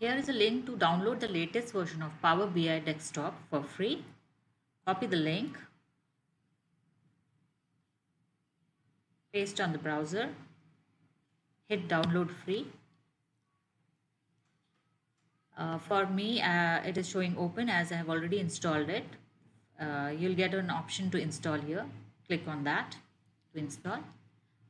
Here is a link to download the latest version of Power BI desktop for free. Copy the link, paste on the browser, hit download free. For me, it is showing open as I have already installed it. You'll get an option to install here. Click on that to install.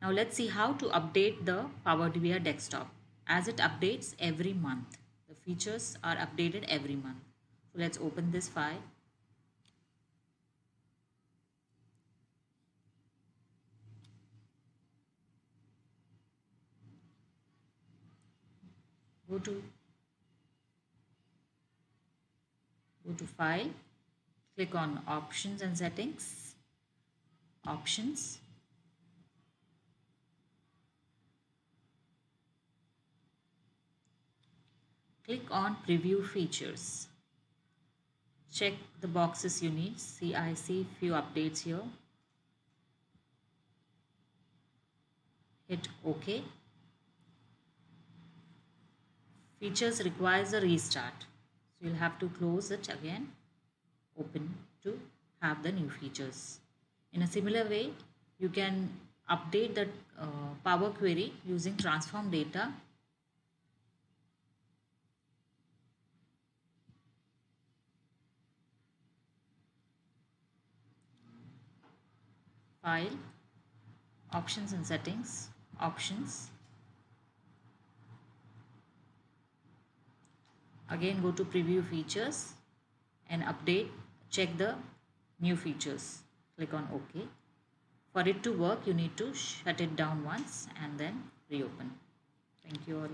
Now let's see how to update the Power BI desktop as it updates every month. The features are updated every month. So let's open this file. Go to file, click on options and settings, options. Click on preview features. Check the boxes you need. See, I see few updates here. Hit OK. Features requires a restart. So you'll have to close it again, open to have the new features. In a similar way, you can update the Power Query using transform data. File, options and settings, options. Again go to preview features and update, check the new features. Click on OK. For it to work, you need to shut it down once and then reopen. Thank you all.